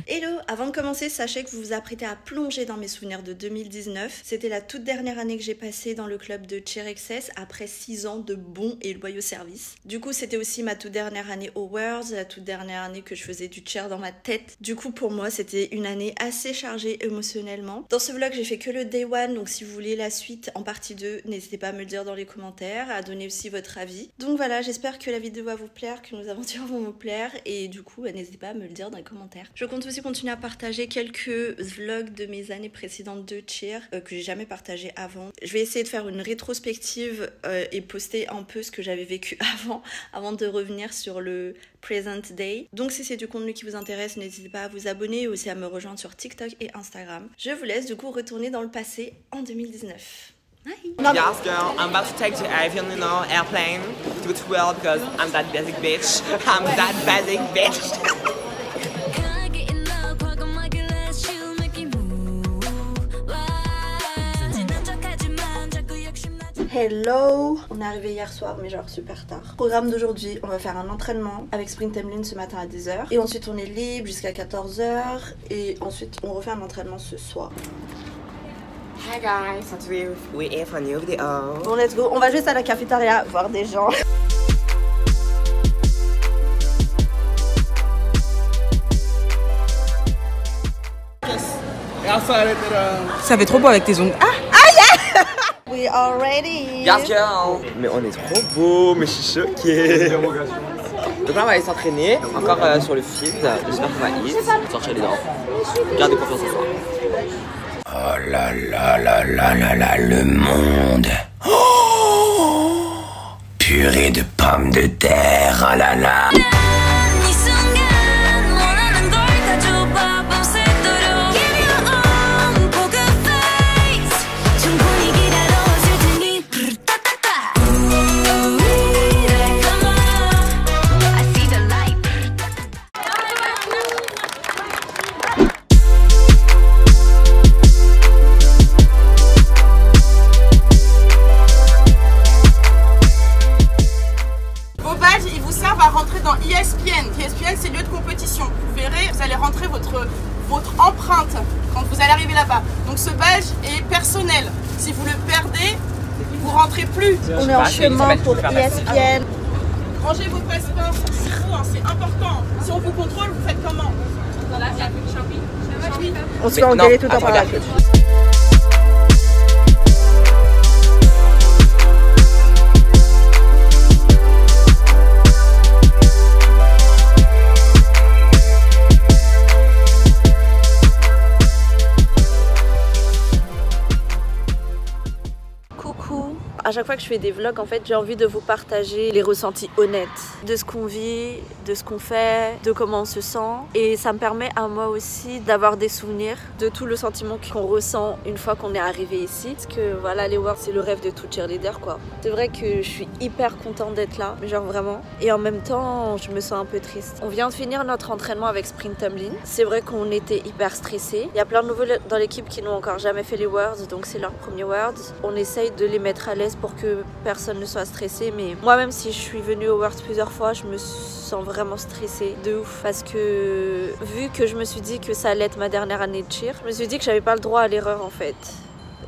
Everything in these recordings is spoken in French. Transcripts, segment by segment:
Hello, avant de commencer, sachez que vous vous apprêtez à plonger dans mes souvenirs de 2019. C'était la toute dernière année que j'ai passée dans le club de Cheer XS après 6 ans de bons et loyaux services. Du coup, c'était aussi ma toute dernière année au Worlds, la toute dernière année que je faisais du cheer dans ma tête. Du coup, pour moi, c'était une année assez chargée émotionnellement. Dans ce vlog, j'ai fait que le day one, donc si vous voulez la suite en partie 2, n'hésitez pas à me le dire dans les commentaires, à donner aussi votre avis. Donc voilà, j'espère que la vidéo va vous plaire, que nos aventures vont vous plaire, et du coup, n'hésitez pas à me le dire dans les commentaires. Je compte aussi continuer à partager quelques vlogs de mes années précédentes de cheer que j'ai jamais partagé avant. Je vais essayer de faire une rétrospective et poster un peu ce que j'avais vécu avant de revenir sur le present day. Donc si c'est du contenu qui vous intéresse, n'hésitez pas à vous abonner et aussi à me rejoindre sur TikTok et Instagram. Je vous laisse du coup retourner dans le passé en 2019. Bye. Yes, girl, I'm about to take to Avion, you know, airplane to go to world because I'm that basic bitch. I'm that basic bitch. Hello! On est arrivé hier soir, mais genre super tard. Programme d'aujourd'hui, on va faire un entraînement avec Sprint Temlin ce matin à 10h. Et ensuite on est libre jusqu'à 14h. Et ensuite on refait un entraînement ce soir. Hi guys, so today we're here for a new video. Bon, let's go. On va juste à la cafétéria voir des gens. Ça fait trop beau avec tes ongles. Ah! We are ready! Yes, girl! Mais on est trop beau, mais je suis choquée. Donc là, on va aller s'entraîner encore sur le field. J'espère qu'on va hit, sortir les dents. Gardez confiance en soi. Oh là là là là là là, le monde. Oh, purée de pommes de terre, oh là là. ESPN, c'est lieu de compétition. Vous verrez, vous allez rentrer votre empreinte quand vous allez arriver là-bas. Donc ce badge est personnel. Si vous le perdez, vous rentrez plus. On est en chemin pour ESPN. Rangez vos passeports, c'est important. Si on vous contrôle, vous faites comment? On se fait engueuler tout en parlant. À chaque fois que je fais des vlogs, en fait, j'ai envie de vous partager les ressentis honnêtes de ce qu'on vit, de ce qu'on fait, de comment on se sent. Et ça me permet à moi aussi d'avoir des souvenirs de tout le sentiment qu'on ressent une fois qu'on est arrivé ici. Parce que voilà, les Worlds, c'est le rêve de tout cheerleader, quoi. C'est vrai que je suis hyper contente d'être là, genre vraiment. Et en même temps, je me sens un peu triste. On vient de finir notre entraînement avec Sprint Temlin. C'est vrai qu'on était hyper stressés. Il y a plein de nouveaux dans l'équipe qui n'ont encore jamais fait les Worlds, donc c'est leur premier Worlds. On essaye de les mettre à l'aise pour que personne ne soit stressé, mais moi même si je suis venue au Worlds plusieurs fois, je me sens vraiment stressée de ouf parce que vu que je me suis dit que ça allait être ma dernière année de cheer, je me suis dit que j'avais pas le droit à l'erreur en fait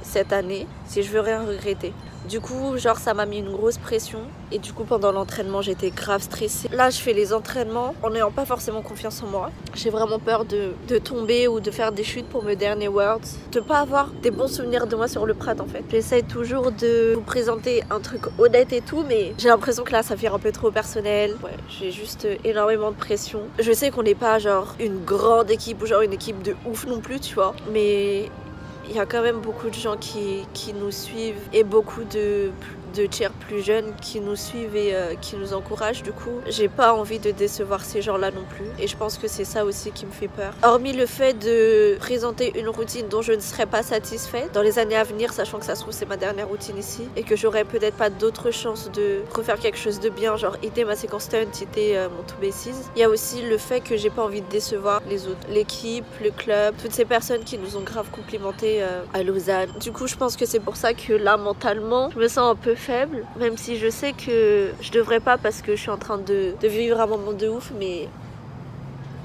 cette année si je veux rien regretter. Du coup, genre ça m'a mis une grosse pression et du coup pendant l'entraînement j'étais grave stressée. Là je fais les entraînements en n'ayant pas forcément confiance en moi. J'ai vraiment peur de tomber ou de faire des chutes pour mes derniers Worlds. De pas avoir des bons souvenirs de moi sur le Prat en fait. J'essaie toujours de vous présenter un truc honnête et tout, mais j'ai l'impression que là ça fait un peu trop personnel. Ouais, j'ai juste énormément de pression. Je sais qu'on n'est pas genre une grande équipe ou genre une équipe de ouf non plus, tu vois. Mais il y a quand même beaucoup de gens qui nous suivent et beaucoup de cheer plus jeunes qui nous suivent et qui nous encouragent. Du coup, j'ai pas envie de décevoir ces gens-là non plus. Et je pense que c'est ça aussi qui me fait peur. Hormis le fait de présenter une routine dont je ne serais pas satisfaite dans les années à venir, sachant que ça se trouve c'est ma dernière routine ici et que j'aurais peut-être pas d'autres chances de refaire quelque chose de bien, genre hitter ma séquence stunt, hitter mon 2B6. Il y a aussi le fait que j'ai pas envie de décevoir les autres, l'équipe, le club, toutes ces personnes qui nous ont grave complimenté à Lausanne. Du coup, je pense que c'est pour ça que là, mentalement, je me sens un peu faible, même si je sais que je devrais pas parce que je suis en train de vivre un moment de ouf, mais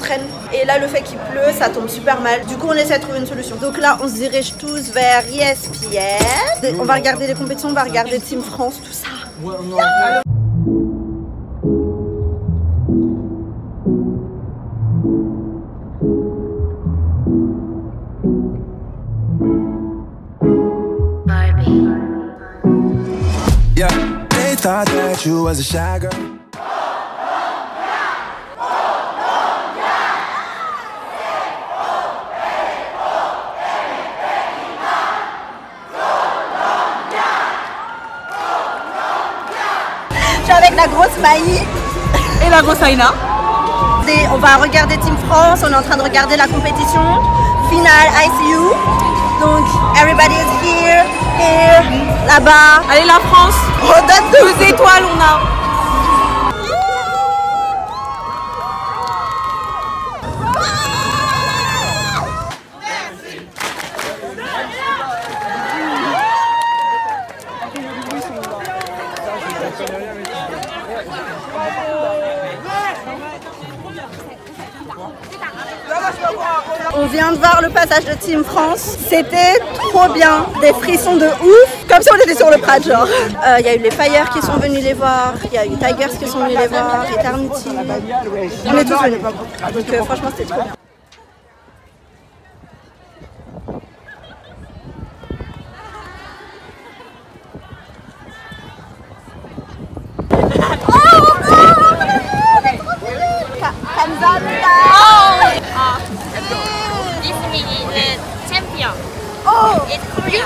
s'entraîne. Et là, le fait qu'il pleut, ça tombe super mal. Du coup, on essaie de trouver une solution. Donc là, on se dirige tous vers ESPN. On va regarder les compétitions, on va regarder Team France, tout ça. Yeah. Yeah, they thought that you was a shy girl. Je suis avec la grosse Maï Et la grosse Aïna. Et on va regarder Team France, on est en train de regarder la compétition finale ICU. Donc, everybody is here, là-bas. Allez la France. Redonne 2 étoiles on a. On vient de voir le passage de Team France, c'était trop bien, des frissons de ouf, comme si on était sur le Prat genre. Il y a eu les Fire qui sont venus les voir, il y a eu Tigers qui sont venus les voir, Eternity, on est tous venus. Donc franchement c'était trop bien. champion. Oh! It's Korea.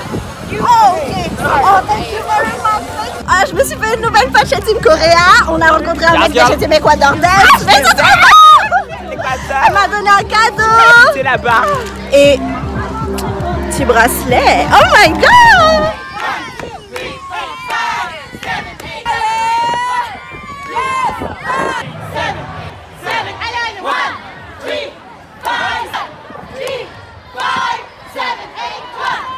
Oh, okay. Oh, thank you very much. Ah, je me suis fait une nouvelle pote chez Team Korea. On a rencontré un mec de chez Team Ecuador Dance. Mais c'est trop bon. Elle m'a donné un cadeau. C'est là-bas. Et petit bracelet. Oh my god.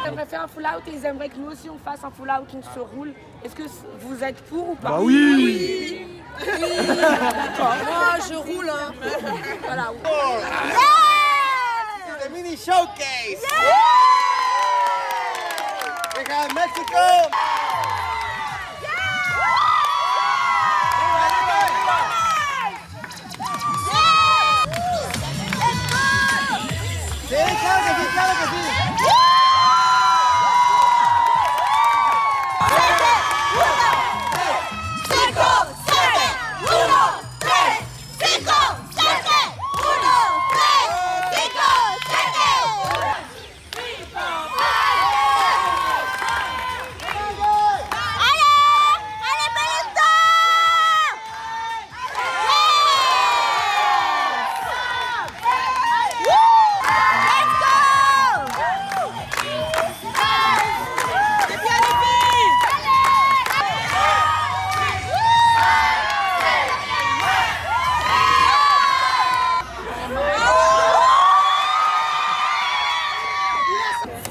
J'aimerais faire un full out et ils aimeraient que nous aussi on fasse un full out, on se roule. Est-ce que vous êtes pour ou pas? Bah oui. D'accord. Moi je roule hein. Voilà. The mini showcase. We got Mexico.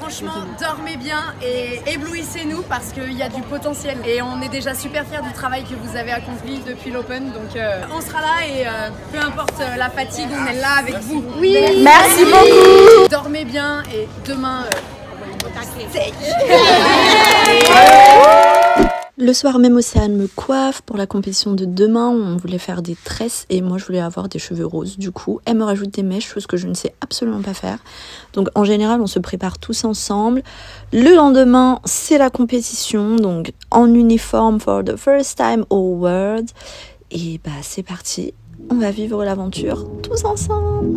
Franchement, dormez bien et éblouissez-nous parce qu'il y a du potentiel. Et on est déjà super fiers du travail que vous avez accompli depuis l'Open. Donc on sera là et peu importe la fatigue, on est là avec vous. Oui, merci beaucoup. Dormez bien et demain... Le soir même, Océane me coiffe pour la compétition de demain. On voulait faire des tresses et moi je voulais avoir des cheveux roses. Du coup, elle me rajoute des mèches, chose que je ne sais absolument pas faire. Donc en général, on se prépare tous ensemble. Le lendemain, c'est la compétition, donc en uniforme for the first time all world. Et bah c'est parti, on va vivre l'aventure tous ensemble.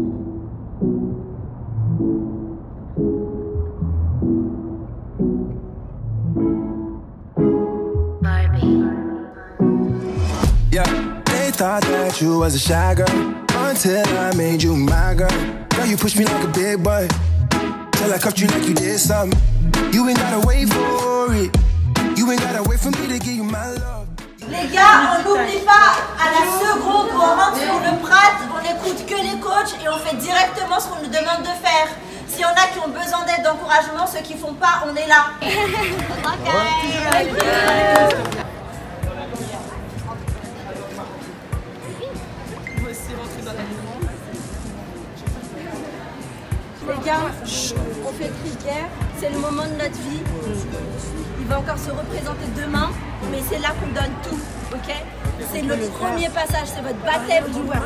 Yeah, they thought that you was a shy girl until I made you my girl. Girl, you pushed me like a big boy till I cuffed you like you did something. You ain't gotta wait for it. You ain't gotta wait for me to give you my love. Les gars, on n'oublie pas, à la seconde où on rentre sur le Prat, on n'écoute que les coachs et on fait directement ce qu'on nous demande de faire. S'il y en a qui ont besoin d'aide, d'encouragement, ceux qui font pas, on est là. Les gars, on fait prière, c'est le moment de notre vie. Il va encore se représenter demain, mais c'est là qu'on donne tout, ok? C'est le premier passage, c'est votre baptême du world.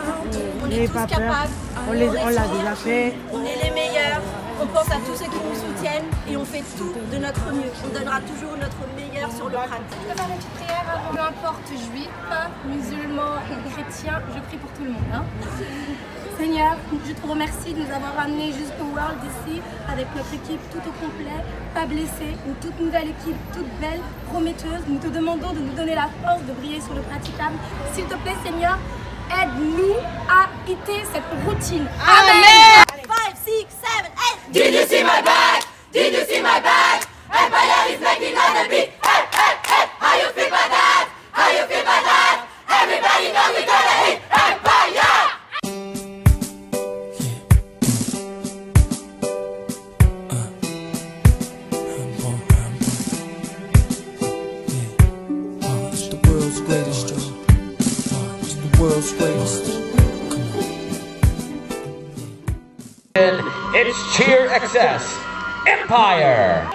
On est tous capables, on l'a déjà fait. On est les meilleurs, on pense à tous ceux qui nous soutiennent et on fait tout de notre mieux. On donnera toujours notre meilleur sur le Prat. Je peux faire une petite prière avant. Peu importe juif, musulman, chrétien, je prie pour tout le monde. Hein. Seigneur, je te remercie de nous avoir amenés jusqu'au World ici avec notre équipe tout au complet, pas blessée, une toute nouvelle équipe, toute belle, prometteuse. Nous te demandons de nous donner la force de briller sur le praticable. S'il te plaît, Seigneur, aide-nous à quitter cette routine. Amen. 5, 6, 7, 8. Did you see my back? Did you see my back? Empire is making on the beat. Hey, hey, hey. How you feel about that? How you feel about that? Everybody knows we're gonna hit Empire. It's Cheer XS Empire.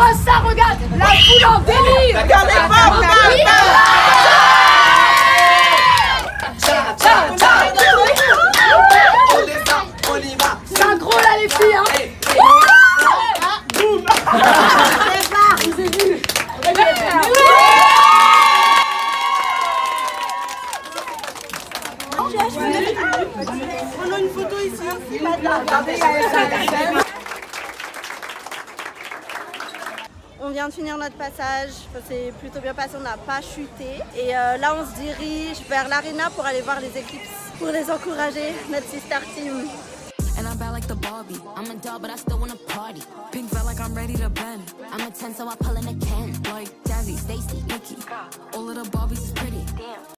Regarde-moi ça, regarde. La foule en délire. Regardez pas, regardez pas. On y va. Synchro là les filles hein. Boum. Je vous ai vu. Prenons une photo ici. On vient de finir notre passage, ça s'est plutôt bien passé, on n'a pas chuté. Et là on se dirige vers l'arena pour aller voir les équipes, pour les encourager, notre sister team. And I'm bad like the Barbie. I'm a doll, but I still wanna party. Pink felt like I'm ready to bend. I'm a 10, so I pull in a Ken. Like Jazzy, Stacy, Nikki. All of the Barbies is pretty. Damn.